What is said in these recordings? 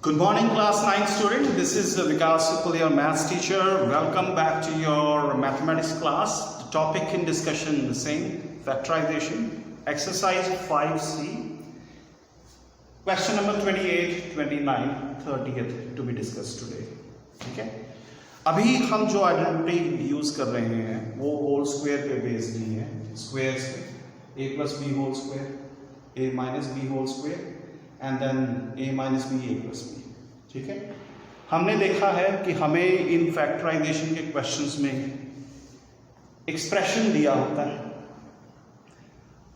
Good morning, class 9 student. This is Vikas Supal, your maths teacher. Welcome back to your mathematics class. The topic in discussion the same, factorization. Exercise 5C. Question number 28, 29, 30th to be discussed today. ठीक है? अभी हम जो identity use कर रहे हैं वो whole square पे बेस्ड नहीं है, स्क्वायर्स पे, a plus B whole square, a minus B whole square and then a minus B a plus B. ठीक है, हमने देखा है कि हमें इन फैक्टराइजेशन के क्वेश्चंस में एक्सप्रेशन दिया होता है,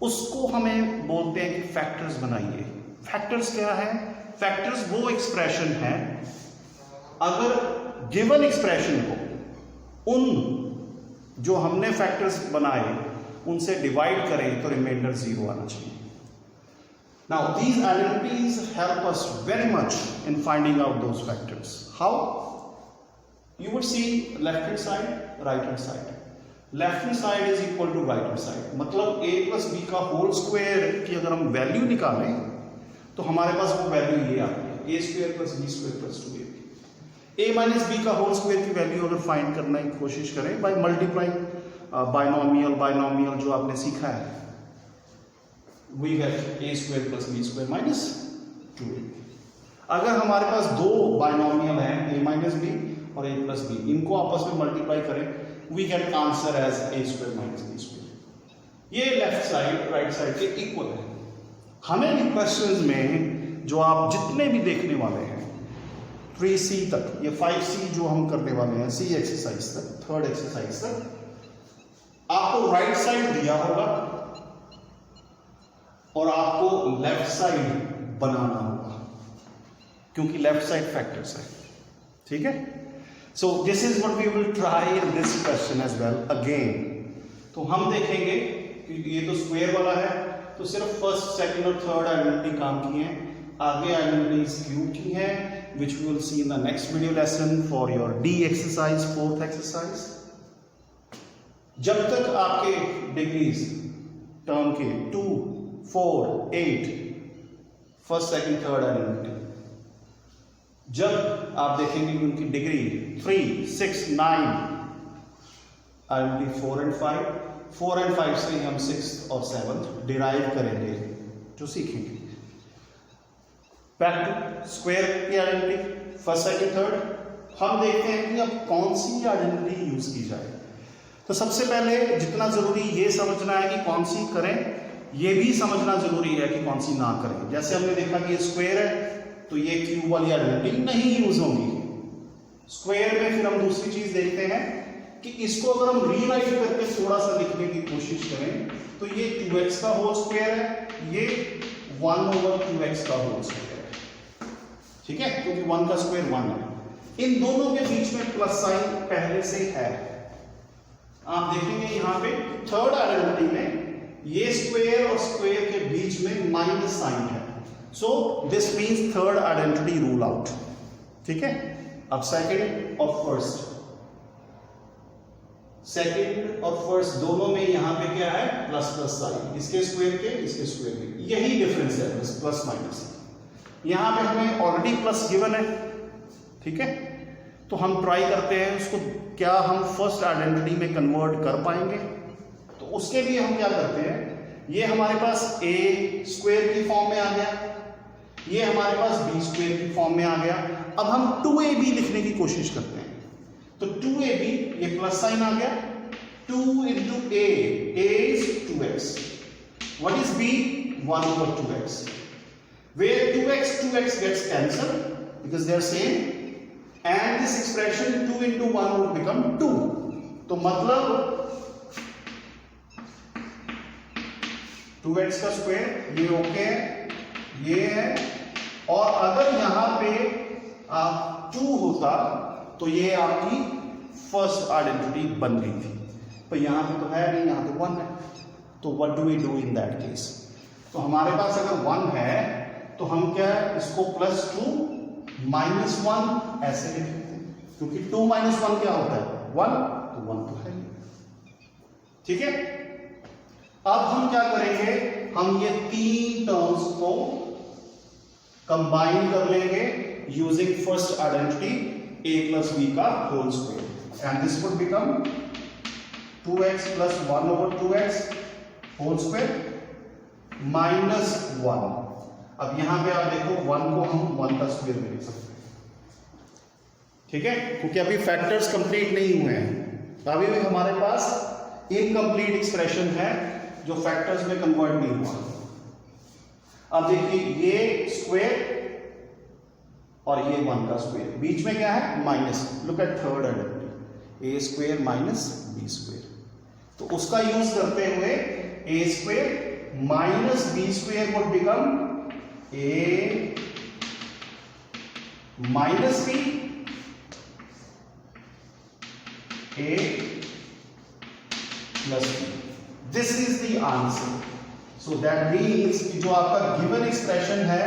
उसको हमें बोलते हैं कि फैक्टर्स बनाइए. फैक्टर्स क्या है? फैक्टर्स वो एक्सप्रेशन है अगर गिवन एक्सप्रेशन को उन जो हमने फैक्टर्स बनाए उनसे डिवाइड करें तो रिमाइंडर 0 आना चाहिए. Now these identities help us very much in finding out those factors. How? You would see left hand side, right hand side. Left hand side is equal to right hand side. मतलब a plus b का whole square की अगर हम value निकालें तो हमारे पास वो value ये आती है, a square plus b square plus 2ab. a minus b का होल स्क्वायर की वैल्यू अगर फाइंड करने की कोशिश करें बाय मल्टीप्लाइंग बायनोमियल जो आपने सीखा है, we get a square plus b square minus 2a. अगर हमारे पास दो बायनोमियल हैं a minus b और a plus b, इनको आपस में मल्टीप्लाई करें we get answer as a square minus b square. ये लेफ्ट साइड राइट साइड के इक्वल है. हमें क्वेश्चंस में जो आप जितने भी देखने वाले हैं 3C तक, ये 5C जो हम करने वाले हैं, C एक्सरसाइज तक, थर्ड एक्सरसाइज तक, आपको राइट साइड दिया होगा और आपको लेफ्ट साइड बनाना होगा क्योंकि लेफ्ट साइड फैक्टर्स है. ठीक है, so this is what we will try in this question as well again. तो हम देखेंगे कि ये तो स्क्वायर वाला है तो सिर्फ फर्स्ट सेकंड और थर्ड आइडेंटिटी काम की है, आगे आइडेंटिटीज क्यूब की है which we will see in the next video lesson for your D exercise, fourth exercise. जब तक आपके डिग्रीज टर्म के 2, 4, 8 फर्स्ट सेकंड थर्ड आइडेंटिटी, जब आप देखेंगे कि उनकी डिग्री 3, 6, 9 आइडेंटिटी 4 and 5, 4 and 5 से हम 6th और 7th डिराइव करेंगे जो सीखेंगे. बैक टू स्क्वायर की आइडेंटिटी फर्स्ट सेकंड थर्ड. हम देखते हैं कि अब कौन सी आइडेंटिटी यूज की जाए. तो सबसे पहले जितना जरूरी ये समझना है कि कौन सी करें, ये भी समझना जरूरी है कि कौन सी ना करें. जैसे हमने देखा कि ये स्क्वायर है तो ये क्यूब वाली आइडेंटिटी नहीं यूज होगी. स्क्वायर में फिर हम दूसरी चीज देखते हैं कि इसको अगर हम रीराइट करके थोड़ा सा लिखने की कोशिश करें तो ये 2x का होल स्क्वायर है, ये 1/2x का होल स्क्वायर है. ठीक है, क्योंकि 1 का स्क्वायर 1 है. इन दोनों के बीच में प्लस साइन पहले से है. आप देखेंगे यहां पे थर्ड आइडेंटिटी में ये स्क्वायर और स्क्वायर के बीच में माइनस साइन है. So this means third identity rule out. ठीक है, अब सेकंड और फर्स्ट, सेकंड और फर्स्ट दोनों में यहां पे क्या है? प्लस प्लस साइन, इसके स्क्वायर के इसके स्क्वायर के, यही डिफरेंस है, प्लस माइनस. यहां पे हमें ऑलरेडी प्लस गिवन है. ठीक है, तो हम ट्राई करते हैं उसको क्या हम फर्स्ट आइडेंटिटी में कन्वर्ट कर पाएंगे. तो उसके लिए हम क्या करते हैं, ये हमारे पास a स्क्वायर की फॉर्म में आ गया, ये हमारे पास b स्क्वायर की फॉर्म में आ गया. अब हम 2ab लिखने की कोशिश करते हैं. तो 2ab, ये प्लस साइन आ गया, 2 into a is 2x. What is b? 1/2x. Where 2x gets cancelled because they are same, and this expression 2 into 1 would become 2. तो मतलब 2x का स्क्वायर ये ओके है, ये है, और अगर यहां पे आप 2 होता तो ये आपकी फर्स्ट आइडेंटिटी बन गई थी. पर यहां पे तो है नहीं, यहां पे 1 है. तो what do we do in that case? तो हमारे पास अगर 1 है तो हम क्या है, इसको +2 -1 ऐसे लिख लेते हैं, क्योंकि 2 - 1 क्या होता है? 1. तो 1 तो है. ठीक है, अब हम क्या करेंगे, हम ये तीन टर्म्स को कंबाइन कर लेंगे using first identity a plus b का whole square, and this would become 2x plus 1 over 2x whole square minus 1। अब यहां पे आप देखो 1 को हम 1 का स्क्वायर में लिख सकते हैं, ठीक है, क्योंकि अभी फैक्टर्स कंप्लीट नहीं हुए हैं, अभी भी हमारे पास इनकम्प्लीट एक्सप्रेशन है जो फैक्टर्स में कन्वर्ट नहीं हुआ। अब देखिए ये स्क्वायर और ये 1 का स्क्वायर, बीच में क्या है minus, look at third identity a square minus b square, तो उसका यूज करते हुए a square minus b square would become a minus b a plus b, this is the answer. So that means कि जो आपका given expression है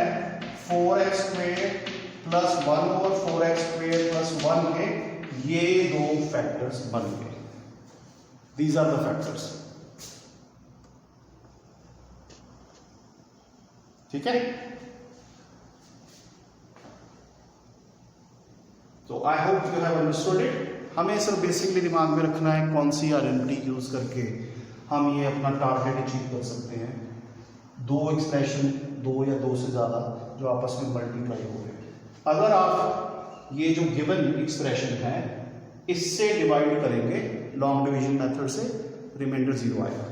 4x square plus 1 over 4x square plus 1 के ये दो फैक्टर्स बन गए, दीज आर द फैक्टर्स, ठीक है। तो I hope you have understood it. हमें सर बेसिकली दिमाग में रखना है कौन सी आइडेंटिटी यूज करके हम ये अपना टारगेट अचीव कर सकते हैं, दो एक्सप्रेशन, दो या दो से ज्यादा जो आपस में मल्टीप्लाई हो रहे हैं। अगर आप ये जो गिवन एक्सप्रेशन है इससे डिवाइड करेंगे लॉन्ग डिवीजन मेथड से, रिमाइंडर 0 आएगा।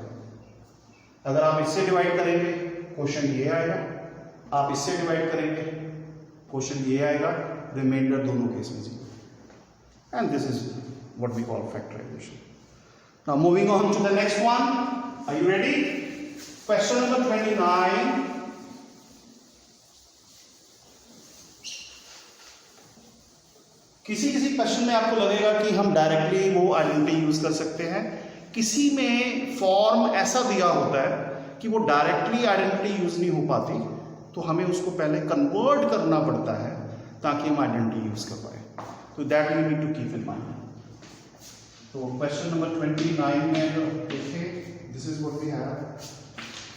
अगर आप इससे डिवाइड करेंगे क्वेश्चन ये आएगा, आप इससे डिवाइड करेंगे क्वेश्चन ये आएगा, रिमाइंडर दोनों केस में 0, and this is what we call factorization. Now moving on to the next one, are you ready? Question number 29। किसी किसी क्वेश्चन में आपको लगेगा कि हम डायरेक्टली वो आइडेंटिटी यूज कर सकते हैं, किसी में फॉर्म ऐसा दिया होता है कि वो डायरेक्टली आइडेंटिटी यूज नहीं हो पाती, तो हमें उसको पहले कन्वर्ट करना पड़ता है ताकि हम आइडेंटिटी यूज कर पाए, तो that we need to keep in mind. तो क्वेश्चन नंबर 29 में अगर देखिए, this is what we have,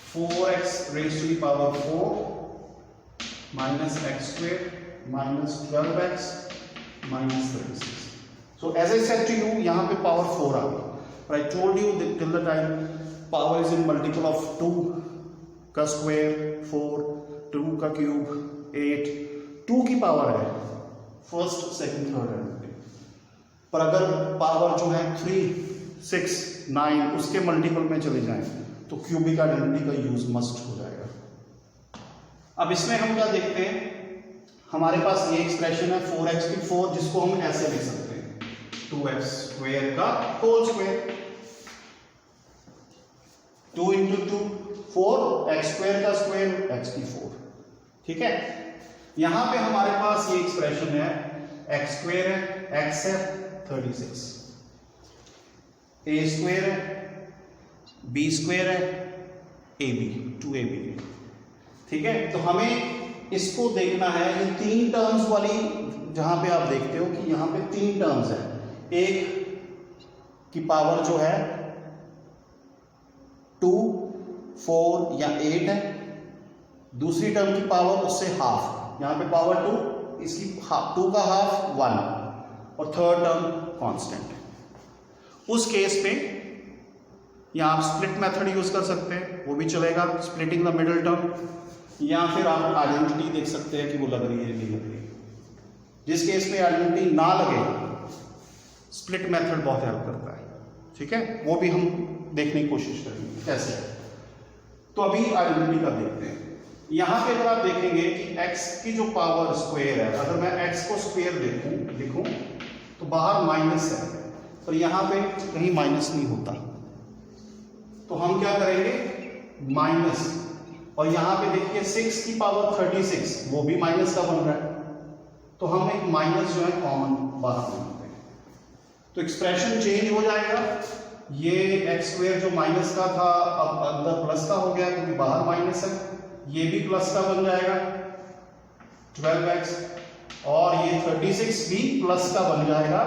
4x raise to the power 4 minus x square minus 12x minus 36. So as I said to you, यहाँ पे power 4 आ गई, but I told you that till the time power is in multiple of 2 का square 4, 2 का cube 8, 2 की power है first second third identity, पर अगर power जो है 3, 6, 9 उसके मल्टीपल में चले जाएं तो क्यूबिक आइडेंटिटी का यूज मस्ट हो जाएगा। अब इसमें हम क्या देखते हैं, हमारे पास ये एक्सप्रेशन है 4x⁴, जिसको हम ऐसे लिख सकते हैं 2x स्क्वायर का whole square, 2 into 2 4, x square का स्क्वायर x⁴, ठीक है। यहां पे हमारे पास ये एक्सप्रेशन है x स्क्वायर है, x है 36, a स्क्वायर है, b स्क्वायर है, ab 2ab, ठीक है। तो हमें इसको देखना है, ये 3 टर्म्स वाली, जहां पे आप देखते हो कि यहां पे 3 टर्म्स है, एक की पावर जो है 2, 4 या 8 है, दूसरी टर्म की पावर उससे हाफ, यहां पे पावर 2, इसकी हाफ, 2 का हाफ 1, और थर्ड टर्म कांस्टेंट है। उस केस पे यहां आप स्प्लिट मेथड यूज कर सकते हैं, वो भी चलेगा, स्प्लिटिंग द मिडिल टर्म, या फिर आप आइडेंटिटी देख सकते हैं कि वो लग रही है नहीं लग रही है। जिस केस में आइडेंटिटी ना लगे स्प्लिट मेथड बहुत हेल्प करता है, ठीक है, वो भी हम देखने की कोशिश करेंगे कैसे। तो अभी आइडेंटिटी का देखते हैं। यहां पे अगर आप देखेंगे कि x की जो पावर स्क्वायर है, अगर मैं x को स्क्वायर लिखूं तो बाहर माइनस है, पर यहां पे कहीं माइनस नहीं होता, तो हम क्या करेंगे माइनस, और यहां पे देखिए 6 की पावर 36 वो भी माइनस का बन रहा है, तो हम एक माइनस जो है कॉमन बाहर निकालते हैं, तो एक्सप्रेशन चेंज हो जाएगा। ये x स्क्वायर जो माइनस का था अब अंदर प्लस का हो गया क्योंकि बाहर माइनस है, ये भी प्लस का बन जाएगा 12x, और ये 36 भी प्लस का बन जाएगा,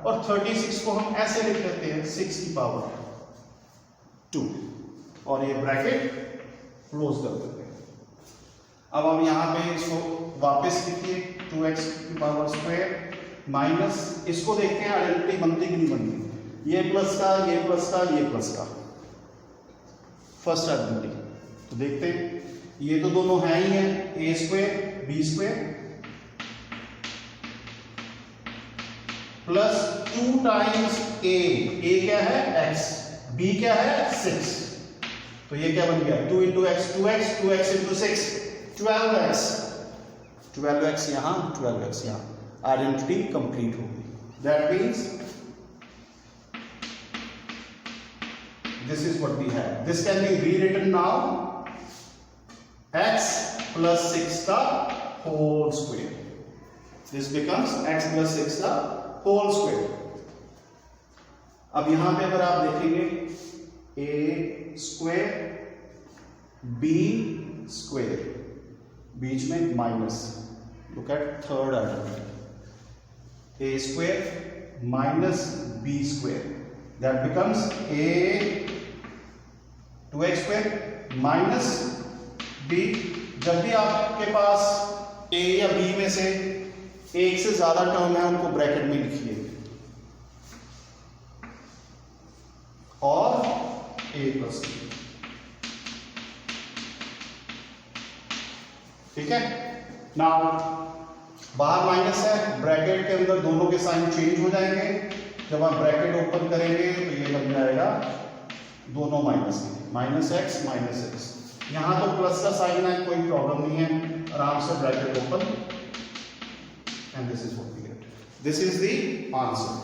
और 36 को हम ऐसे लिख लेते हैं 6 की पावर 2, और ये ब्रैकेट क्लोज कर देते हैं। अब हम यहां पे इसको वापस लिखिए 2x की पावर स्क्वायर माइनस, इसको देखते हैं आइडेंटिटी बनती कि नहीं बनती, ये प्लस का, ये प्लस का, ये प्लस का, फर्स्ट आइडेंटिटी। तो देखते हैं, ये तो दोनों हैं ही हैं, A square B square plus 2 times A क्या है x, b क्या है 6, तो ये क्या बन गया 2 into x 2x, 2x into 6 12x, 12x यहां 12x यहां, आइडेंटिटी कंप्लीट होगी। That means this is what we have. This can be rewritten now x plus 6 का whole square. This becomes x plus 6 का whole square. अब यहां पे अगर आप देखेंगे a square b square, बीच में minus, look at third identity, a square minus b square, that becomes a 2x square minus b। जब भी आपके पास a या b में से एक से ज्यादा टर्म है उनको ब्रैकेट में लिखिए, और a प्लस b, ठीक है। नाउ बाहर माइनस है, ब्रैकेट के अंदर दोनों के साइन चेंज हो जाएंगे, जब आप ब्रैकेट ओपन करेंगे तो ये बन जाएगा दोनों माइनस के, माइनस एक्स माइनस एक्स, यहां तो प्लस का साइन है, कोई प्रॉब्लम नहीं है, आराम से bracket open, and this is what we get, this is the answer.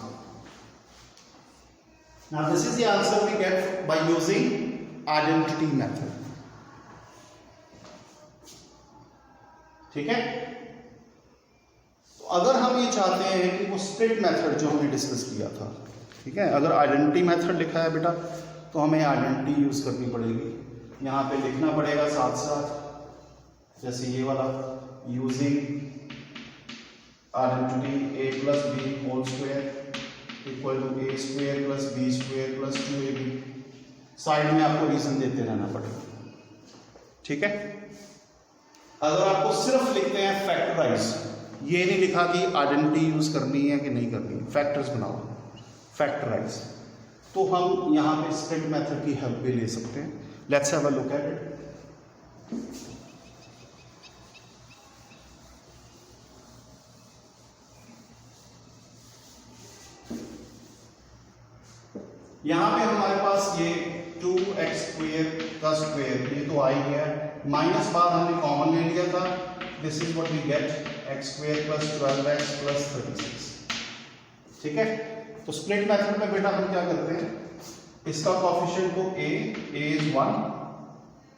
Now this is the answer we get by using identity method, ठीक है। तो अगर हम ये चाहते हैं कि वो स्प्लिट मेथड जो हमने डिस्कस किया था, ठीक है, अगर आइडेंटिटी मेथड लिखा है बेटा तो हमें आइडेंटिटी यूज करनी पड़ेगी, यहाँ पे लिखना पड़ेगा साथ साथ, जैसे ये वाला using identity a plus B whole square equal to a square plus B square plus 2ab, side में आपको रीजन देते रहना पड़ेगा, ठीक है। अगर आपको सिर्फ लिखते हैं फैक्टराइज, ये नहीं लिखा कि आइडेंटिटी यूज करनी है कि नहीं करनी, फैक्टर्स बनाओ फैक्टराइज, तो हम यहां पे स्प्लिट मेथड की हेल्प भी ले सकते हैं। Let's have a look at it. यहां पे हमारे पास ये 2x स्क्वायर का स्क्वायर, ये तो आ ही गया, माइनस बार हमने कॉमन ले लिया था, this is what we get x square plus 12x plus 36, ठीक है। तो स्प्लिट मेथड में बेटा हम क्या करते हैं, इसका कोएफिशिएंट को a is 1,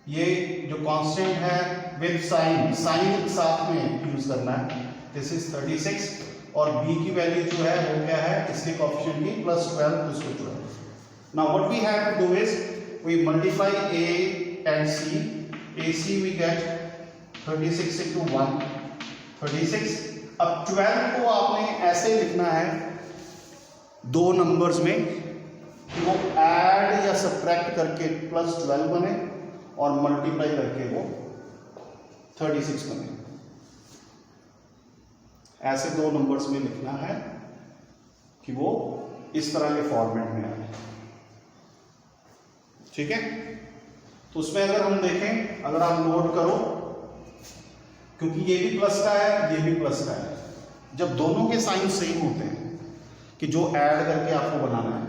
ये जो कांस्टेंट है विद साइन, साइन साथ में यूज करना है, दिस इज 36, और b की वैल्यू जो है वो क्या है, इसके कोएफिशिएंट की प्लस 12 तो इसको 12। Now what we have to do is we multiply a and c, ac we get 36 into 1 36। अब 12 को आपने ऐसे लिखना है दो नंबर्स में कि वो ऐड या सब्ट्रैक्ट करके प्लस 12 बने और मल्टीप्लाई करके वो 36 बने, ऐसे दो नंबर्स में लिखना है कि वो इस तरह के फॉर्मेट में आए, ठीक है। तो उसमें अगर हम देखें, अगर आप नोट करो, क्योंकि ये भी प्लस का है ये भी प्लस का है, जब दोनों के साइन सेम होते हैं कि जो ऐड करके आपको बनाना है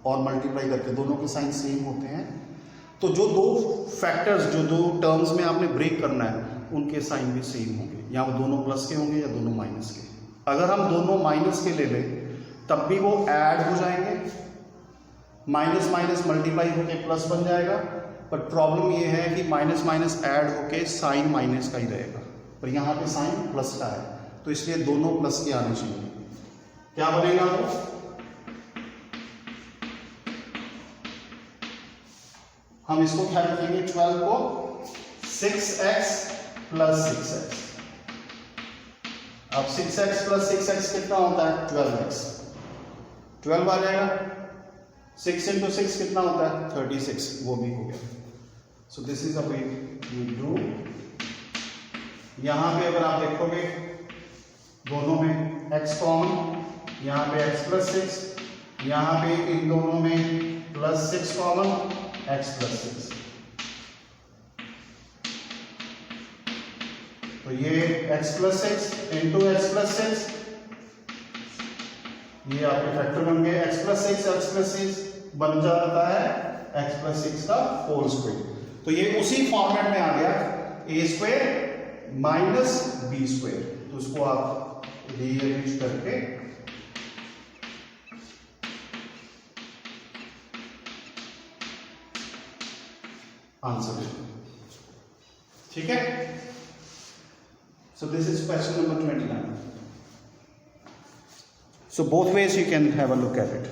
और मल्टीप्लाई करके दोनों के साइन सेम होते हैं, तो जो दो फैक्टर्स, जो दो टर्म्स में आपने ब्रेक करना है उनके साइन भी सेम होंगे, या वो दोनों प्लस के होंगे या दोनों माइनस के। अगर हम दोनों माइनस के ले लें तब भी वो ऐड हो जाएंगे, माइनस माइनस मल्टीप्लाई होके प्लस बन जाएगा, पर प्रॉब्लम ये है कि माइनस माइनस ऐड होके साइन माइनस का ही रहेगा, पर यहाँ पे साइन प्लस का है, तो इसलिए दोनों प्लस के आने चाहिए। क्या बनेगा वो, हम इसको क्या लिखेंगे, 12 को 6x प्लस 6x। अब 6x प्लस 6x कितना होता है, 12x, 12 आ जाएगा। 6 इंटू 6 कितना होता है, 36, वो भी हो गया। सो this is a way you do. यहां पे अगर आप देखोगे x कॉमन, यहाँ पे x प्लस 6, यहाँ पे इन दोनों में प्लस 6 कॉमन, x प्लस 6। तो ये x plus 6 into x plus 6, ये आपके फैक्टर बन गए। x प्लस 6 बन जाता है x प्लस 6 का होल स्क्वायर। तो ये उसी फॉर्मेट में आ गया a square minus B square. तो उसको आप रीअरेंज करके आंसर दें, ठीक है। So this is question number 29. So both ways you can have a look at it.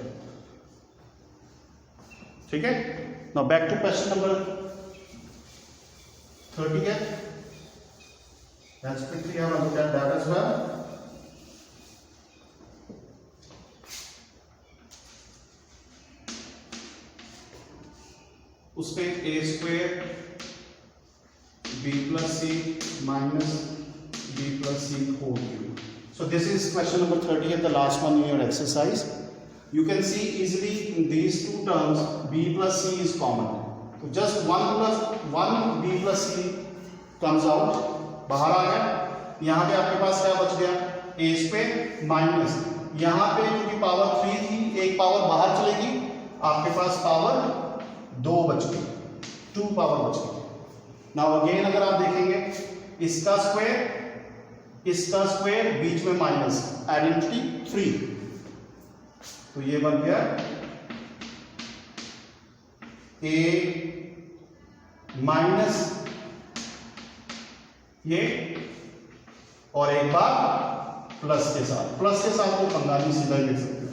ठीक है। Now back to question number 30. Let's quickly have a look at that as well. उसपे a square b plus c minus b plus c whole cube. So this is question number 30 and the last one in your exercise. You can see easily in these two terms b plus c is common. So just 1 b plus c comes out, बाहर आ गया। यहाँ पे आपके पास क्या बच गया, a square minus, यहाँ पे क्योंकि पावर 3 थी, एक पावर बाहर चलेगी, आपके पास पावर 2 बच गई, 2 पावर बच गई। नाउ अगेन अगर आप देखेंगे इसका स्क्वायर बीच में माइनस, आइडेंटिटी 3, तो ये बन गया a माइनस ये, और एक बार प्लस के साथ तो पंगा नहीं, सीधा ही लिख सकते हो।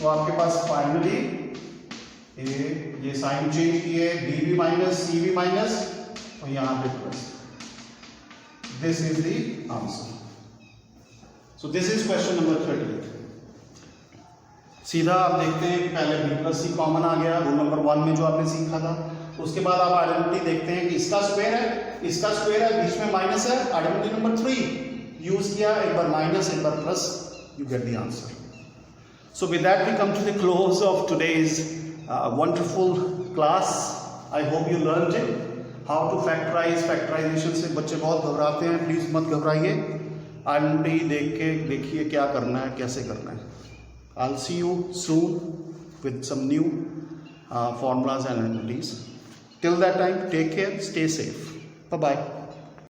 तो आपके पास फाइनली ये साइन चेंज किए, b भी माइनस c भी माइनस और यहां पे plus. This is the answer. So this is question number 38। सीधा आप देखते हैं कि पहले b प्लस c कॉमन आ गया रूल नंबर 1 में जो आपने सीखा था। उसके बाद आप आइडेंटिटी देखते हैं कि इसका स्क्वायर है, बीच में माइनस है, आइडेंटिटी नंबर 3 यूज किया, एक बार माइनस एक बार plus, you get the answer. So with that we come to the close of today's wonderful class. I hope you learned it. How to factorize. Factorization से बच्चे बहुत घबराते हैं, प्लीज मत घबराइए। आइडेंटिटी देख के देखिए क्या करना है, कैसे करना है। I'll see you soon with some new formulas and identities. Till that time, take care, stay safe. Bye bye.